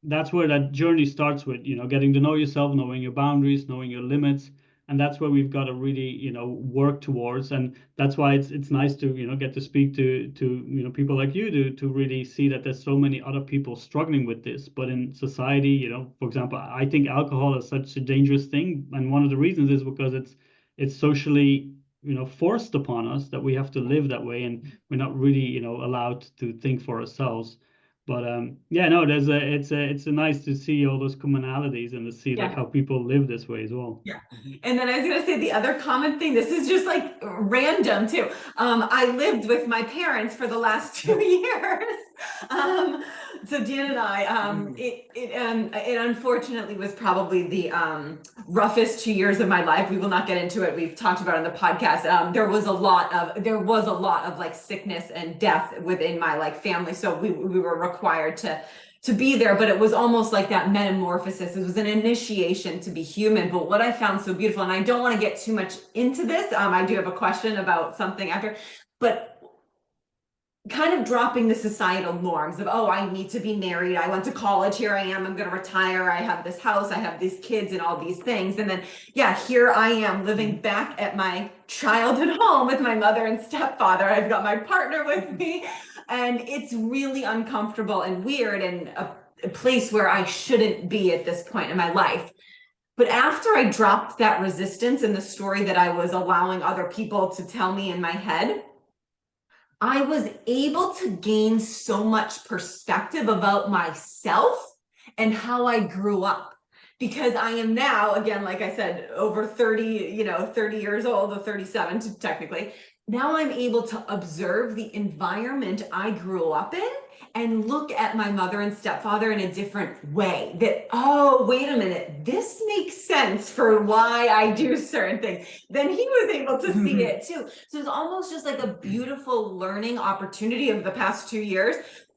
that's where that journey starts with, you know, getting to know yourself, knowing your boundaries, knowing your limits. And that's where we've got to really, you know, work towards. And that's why it's nice to, you know, get to speak to you know, people like you do, to really see that there's so many other people struggling with this. But in society, you know, for example, I think alcohol is such a dangerous thing. And one of the reasons is because it's socially, you know, forced upon us that we have to live that way, and we're not really, you know, allowed to think for ourselves. But yeah, no, it's a nice to see all those commonalities and to see like how people live this way as well. Yeah. And then I was gonna say the other common thing, this is just like random too. I lived with my parents for the last 2 years. So Dan and I, it unfortunately was probably the roughest 2 years of my life. We will not get into it. We've talked about it on the podcast. There was a lot of like sickness and death within my like family. So we were required to be there, but it was almost like that metamorphosis. It was an initiation to be human. But what I found so beautiful, and I don't want to get too much into this, I do have a question about something after, but kind of dropping the societal norms of, oh, I need to be married, I went to college, here I am, I'm going to retire, I have this house, I have these kids and all these things. And then, yeah, here I am living back at my childhood home with my mother and stepfather. I've got my partner with me, and it's really uncomfortable and weird, and a place where I shouldn't be at this point in my life. But after I dropped that resistance in the story that I was allowing other people to tell me in my head, I was able to gain so much perspective about myself and how I grew up. Because I am now, again, like I said, over 30, 30 years old, or 37 technically. Now I'm able to observe the environment I grew up in and look at my mother and stepfather in a different way. That, oh, wait a minute, this makes sense for why I do certain things. Then he was able to see it too. So it's almost just like a beautiful learning opportunity of the past 2 years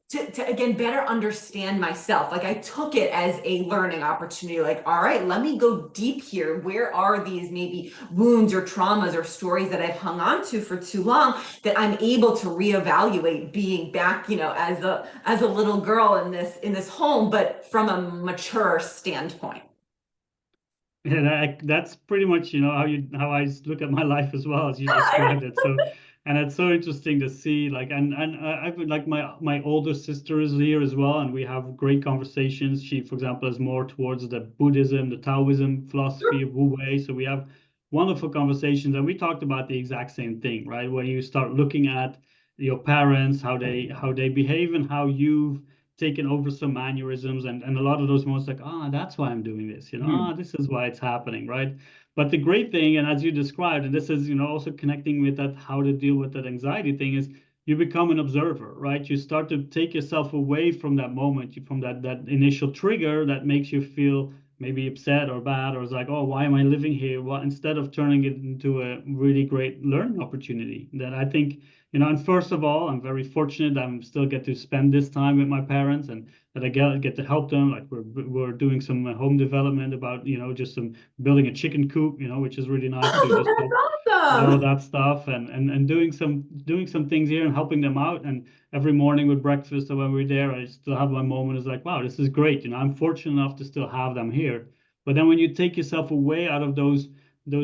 to again, better understand myself. Like I took it as a learning opportunity, like, all right, let me go deep here. Where are these maybe wounds or traumas or stories that I've hung on to for too long, that I'm able to reevaluate being back, as a little girl in this home, but from a mature standpoint. Yeah, that's pretty much, how I look at my life as well, as you described it. So, and it's so interesting to see, like, and I've like my older sister is here as well, and we have great conversations. She, for example, is more towards the Buddhism, the Taoism philosophy of Wu Wei. So we have wonderful conversations, and we talked about the exact same thing, right? Where you start looking at your parents, how they behave, and how you've taken over some mannerisms, and a lot of those moments like, that's why I'm doing this, this is why it's happening, right? But the great thing, and as you described, and this is, also connecting with that, how to deal with that anxiety thing, is you become an observer, right? You start to take yourself away from that moment, from that initial trigger that makes you feel maybe upset or bad, or it's like, oh, why am I living here? Well, instead of turning it into a really great learning opportunity that I think, and first of all, I'm very fortunate that I still get to spend this time with my parents, and that I get to help them. Like we're doing some home development about, just some building a chicken coop, which is really nice to just all Awesome. that stuff, and doing some things here and helping them out. And every morning with breakfast, or when we're there, I still have my moment. It's like, wow, this is great. I'm fortunate enough to still have them here. But then when you take yourself away out of those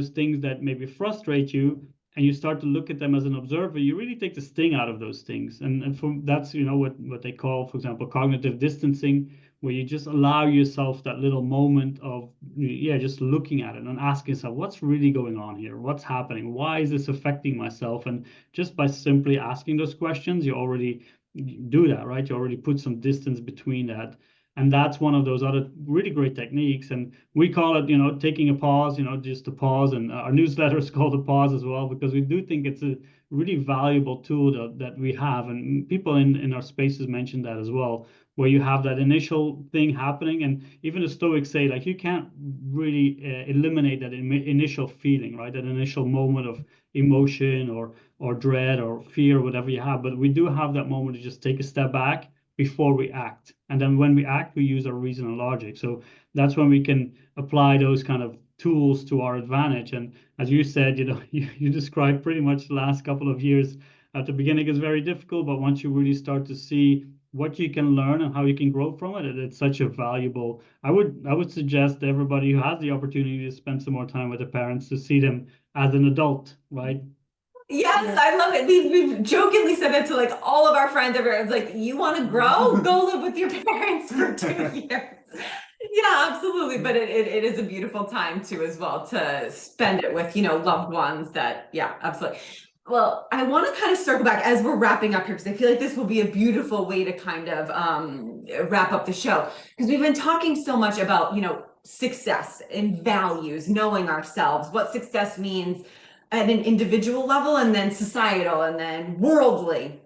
things that maybe frustrate you, and you start to look at them as an observer, you really take the sting out of those things. And that's what they call, for example, cognitive distancing, where you just allow yourself that little moment of, yeah, just looking at it and asking yourself, what's really going on here? What's happening? Why is this affecting myself? And just by simply asking those questions, you already do that, right? You already put some distance between that. And that's one of those other really great techniques. And we call it, taking a pause, just a pause. And our newsletter is called a pause as well, because we do think it's a really valuable tool that we have. And people in our spaces mentioned that as well, where you have that initial thing happening. And even the Stoics say, like, you can't really eliminate that initial feeling, right? That initial moment of emotion or dread or fear, whatever you have. But we do have that moment to just take a step back before we act. And then when we act, we use our reason and logic. So that's when we can apply those kind of tools to our advantage. And as you said, you described pretty much the last couple of years. At the beginning, it's very difficult, but once you really start to see what you can learn and how you can grow from it, it's such a valuable. I would suggest to everybody who has the opportunity to spend some more time with their parents to see them as an adult, right? Yes, I love it. We've jokingly said it to like all of our friends ever. It's like, you want to grow? Go live with your parents for 2 years. Yeah, absolutely. But it is a beautiful time too, as well, to spend it with, loved ones that, yeah, absolutely. Well, I want to kind of circle back as we're wrapping up here, because I feel like this will be a beautiful way to kind of wrap up the show. Because we've been talking so much about, success and values, knowing ourselves, what success means at an individual level, and then societal, and then worldly.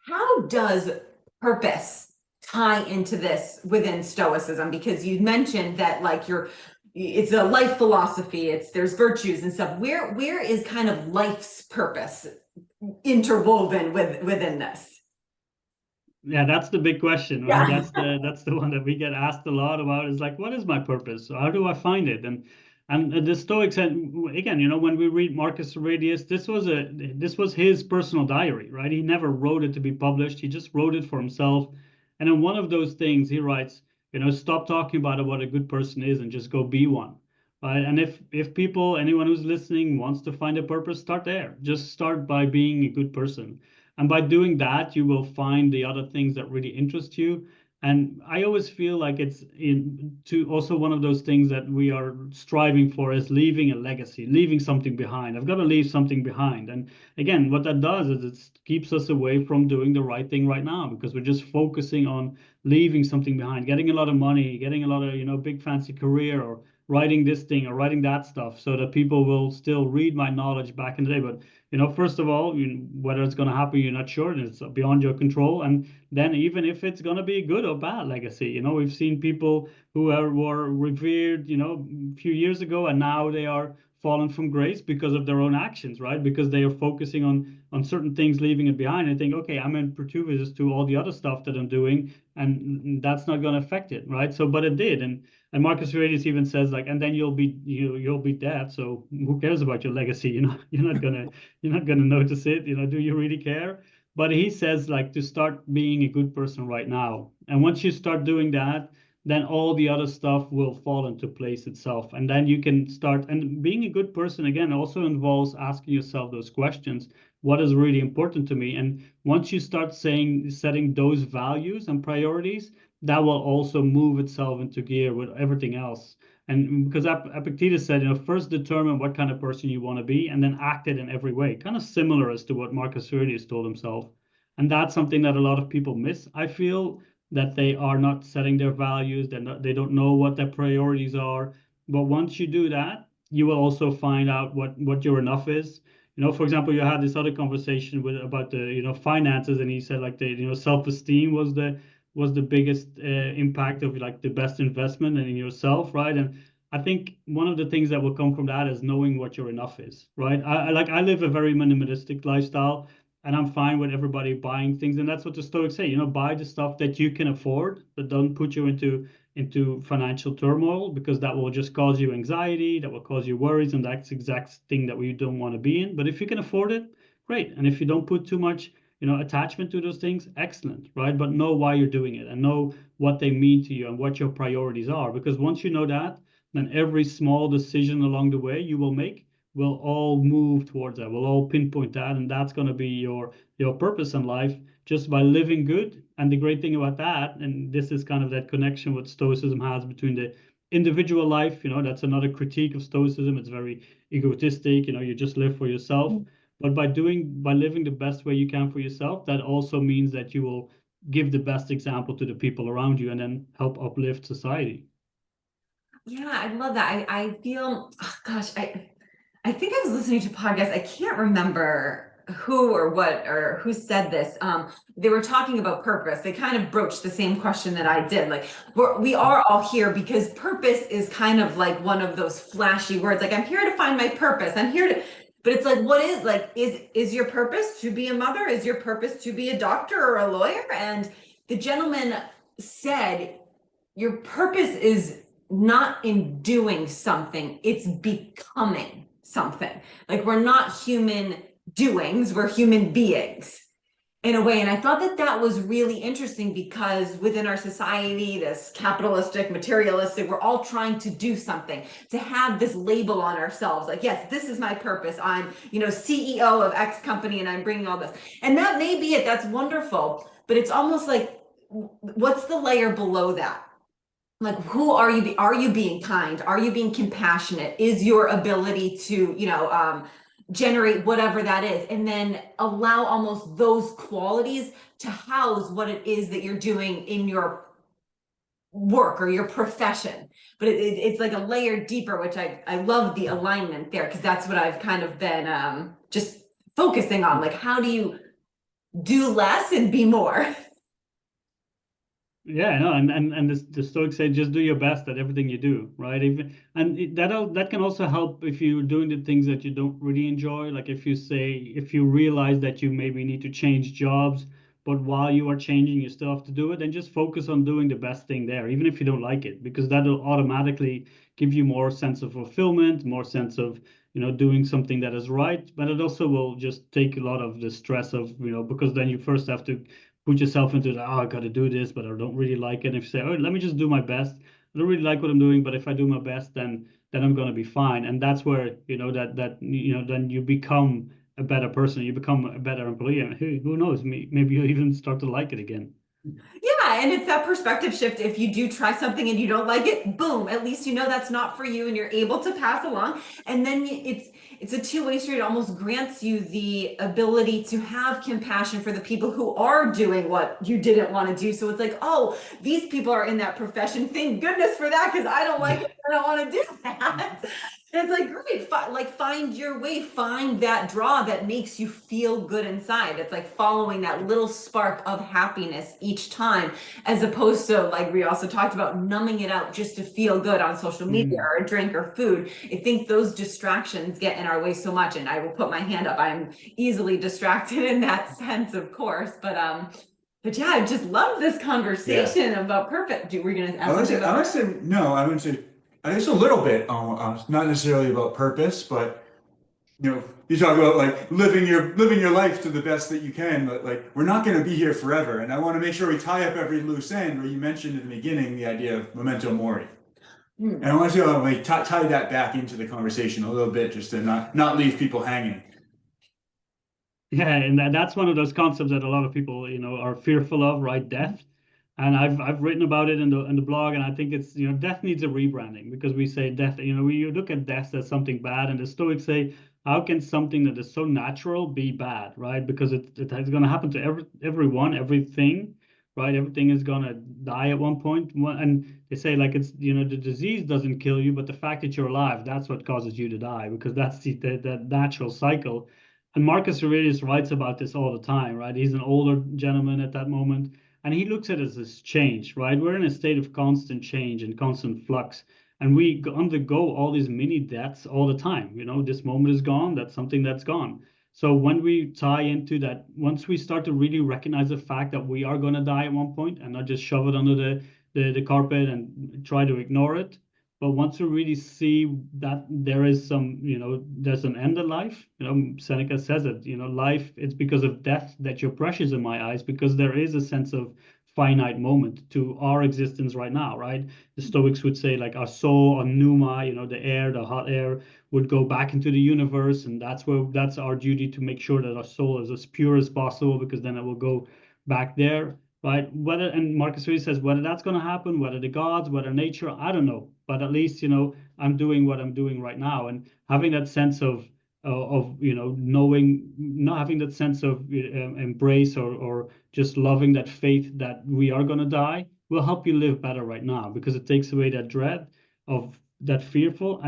How does purpose tie into this within Stoicism? Because you mentioned that, like, it's a life philosophy, there's virtues and stuff. Where is kind of life's purpose interwoven within this? Yeah, that's the big question, right? Yeah. That's the one that we get asked a lot about, is like, what is my purpose? How do I find it? And the Stoics said, again, when we read Marcus Aurelius, this was his personal diary, right? He never wrote it to be published. He just wrote it for himself. And in one of those things, he writes, stop talking about what a good person is and just go be one. Right? And if anyone who's listening wants to find a purpose, start there. Just start by being a good person. And by doing that, you will find the other things that really interest you. And I always feel like it's also one of those things that we are striving for, is leaving a legacy, leaving something behind. I've got to leave something behind. And again, what that does is it keeps us away from doing the right thing right now, because we're just focusing on leaving something behind, getting a lot of money, getting a lot of, big fancy career, or writing this thing or writing that stuff, so that people will still read my knowledge back in the day. But first of all, whether it's going to happen, you're not sure, and it's beyond your control. And then even if it's going to be good or bad legacy, we've seen people who were revered, a few years ago, and now they are fallen from grace because of their own actions, right? Because they are focusing on certain things, leaving it behind, and think, okay, I'm in perturbis to all the other stuff that I'm doing, and that's not going to affect it, right? So, but it did. And Marcus Aurelius even says, like, and then you'll be dead. So who cares about your legacy? You're not gonna notice it. Do you really care? But he says, like, to start being a good person right now. And once you start doing that, then all the other stuff will fall into place itself. And then you can start. And being a good person, again, also involves asking yourself those questions. What is really important to me? And once you start setting those values and priorities, that will also move itself into gear with everything else. And because Epictetus said, first determine what kind of person you want to be, and then act it in every way, kind of similar as to what Marcus Aurelius told himself. And that's something that a lot of people miss. I feel that they are not setting their values, they don't know what their priorities are. But once you do that, you will also find out what your enough is. for example, you had this other conversation about the finances, and he said like the self-esteem was the biggest impact of like the best investment in yourself, right? And I think one of the things that will come from that is knowing what your enough is, right? I live a very minimalistic lifestyle, and I'm fine with everybody buying things, and that's what the Stoics say. Buy the stuff that you can afford, that don't put you into financial turmoil, because that will just cause you anxiety, that will cause you worries, and that's the exact thing that we don't want to be in. But if you can afford it, great. And if you don't put too much attachment to those things, excellent, right? But know why you're doing it and know what they mean to you and what your priorities are. Because once you know that, then every small decision along the way you will make will all move towards that. We'll all pinpoint that, and that's going to be your purpose in life, just by living good. And the great thing about that, and this is kind of that connection what Stoicism has between the individual life, that's another critique of Stoicism. It's very egotistic, you just live for yourself. But by living the best way you can for yourself, that also means that you will give the best example to the people around you and then help uplift society. Yeah, I love that. I feel, oh gosh, I think I was listening to podcasts. I can't remember who or what or who said this. They were talking about purpose. They kind of broached the same question that I did. Like, we are all here because purpose is kind of like one of those flashy words. Like, I'm here to find my purpose. I'm here to, but it's like, what is like, is your purpose to be a mother? Is your purpose to be a doctor or a lawyer? And the gentleman said, your purpose is not in doing something, it's becoming something. Like, we're not human doings, we're human beings in a way. And I thought that was really interesting, because within our society, this capitalistic, materialistic, we're all trying to do something, to have this label on ourselves. Like, yes, this is my purpose. I'm, CEO of X company, and I'm bringing all this. And that may be it. That's wonderful. But it's almost like, what's the layer below that? Like, who are you? Are you being kind? Are you being compassionate? Is your ability to, generate whatever that is, and then allow almost those qualities to house what it is that you're doing in your work or your profession. But it's like a layer deeper, which I love the alignment there, because that's what I've kind of been just focusing on. Like, how do you do less and be more? Yeah, no, and the Stoics say just do your best at everything you do, right? That can also help if you're doing the things that you don't really enjoy. Like, if you realize that you maybe need to change jobs, but while you are changing, you still have to do it, then just focus on doing the best thing there, even if you don't like it, because that'll automatically give you more sense of fulfillment, more sense of doing something that is right. But it also will just take a lot of the stress of because then you first have to put yourself into the, I got to do this, but I don't really like it. And if you say, oh, let me just do my best. I don't really like what I'm doing, but if I do my best, then I'm going to be fine. And that's where, then you become a better person. You become a better employee. And who knows, maybe you'll even start to like it again. Yeah, and it's that perspective shift. If you do try something and you don't like it, boom, at least that's not for you, and you're able to pass along. And then it's a two-way street. It almost grants you the ability to have compassion for the people who are doing what you didn't want to do. So it's like, oh, these people are in that profession. Thank goodness for that, because I don't like it. I don't want to do that. And it's like, great, find your way, find that draw that makes you feel good inside. It's like following that little spark of happiness each time, as opposed to, like we also talked about, numbing it out just to feel good on social media or a drink or food. I think those distractions get in our way so much, and I will put my hand up. I'm easily distracted in that sense, of course, but yeah, I just love this conversation about purpose. We're gonna ask I would say no. I would say I guess a little bit, not necessarily about purpose, but you talk about like living your life to the best that you can. But like, we're not going to be here forever, and I want to make sure we tie up every loose end. Where you mentioned in the beginning the idea of Memento Mori, and I want to like tie that back into the conversation a little bit, just to not leave people hanging. Yeah, and that's one of those concepts that a lot of people are fearful of, right? Death. And I've written about it in the blog, and I think it's death needs a rebranding, because we say death, we look at death as something bad, and the Stoics say, how can something that is so natural be bad, right? Because it's going to happen to everyone, everything, right? Everything is going to die at one point. And they say, like, it's the disease doesn't kill you, but the fact that you're alive, that's what causes you to die, because that's the natural cycle. And Marcus Aurelius writes about this all the time, right? He's an older gentleman at that moment, and he looks at it as this change, right? We're in a state of constant change and constant flux, and we undergo all these mini deaths all the time. You know, this moment is gone, that's something that's gone. So when we tie into that, once we start to really recognize the fact that we are going to die at one point and not just shove it under the carpet and try to ignore it, but once we really see that there is some, there's an end of life, Seneca says it, life, it's because of death that you're precious in my eyes, because there is a sense of finite moment to our existence right now, right? The Stoics would say like our soul, our pneuma, the air, the hot air would go back into the universe. And that's our duty to make sure that our soul is as pure as possible, because then it will go back there. Right? And Marcus Aurelius says, whether that's going to happen, whether the gods, whether nature, I don't know. But at least, I'm doing what I'm doing right now, and having that sense of knowing, not having that sense of embrace or just loving that faith that we are going to die will help you live better right now, because it takes away that dread of that fearful,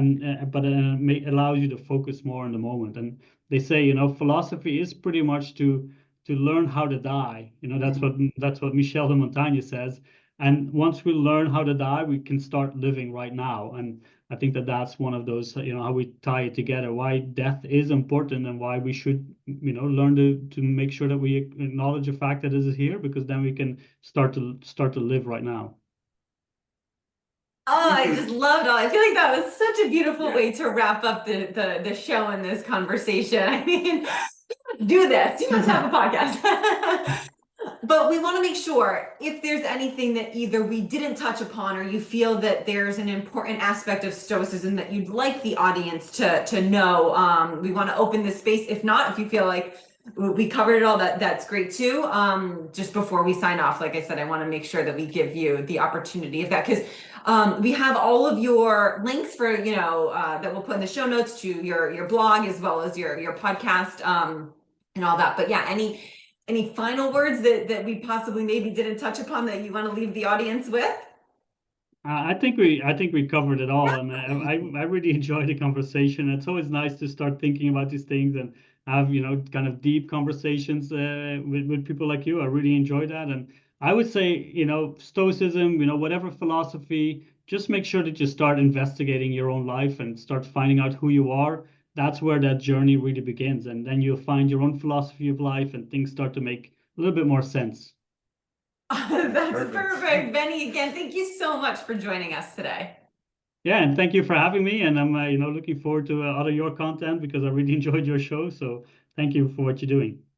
but it allows you to focus more in the moment. And they say, philosophy is pretty much to learn how to die. That's what Michel de Montaigne says. And once we learn how to die, we can start living right now. And I think that that's one of those, how we tie it together, why death is important and why we should, learn to make sure that we acknowledge the fact that this is here, because then we can start to live right now. Oh, I just loved all. I feel like that was such a beautiful way to wrap up the show and this conversation. I mean, do this. You must have a podcast. But we want to make sure if there's anything that either we didn't touch upon, or you feel that there's an important aspect of Stoicism that you'd like the audience to know, we want to open this space. If not, if you feel like we covered it all, that's great too. Just before we sign off, like I said, I want to make sure that we give you the opportunity of that, because we have all of your links for, that we'll put in the show notes to your blog as well as your podcast, and all that. But yeah, any final words that we possibly maybe didn't touch upon that you want to leave the audience with? I think we covered it all, and I really enjoyed the conversation. It's always nice to start thinking about these things and have kind of deep conversations with people like you. I really enjoy that, and I would say Stoicism, whatever philosophy, just make sure that you start investigating your own life and start finding out who you are. That's where that journey really begins, and then you'll find your own philosophy of life, and things start to make a little bit more sense. That's perfect. Benny, again, thank you so much for joining us today. Yeah, and thank you for having me. And I'm looking forward to other your content, because I really enjoyed your show. So thank you for what you're doing.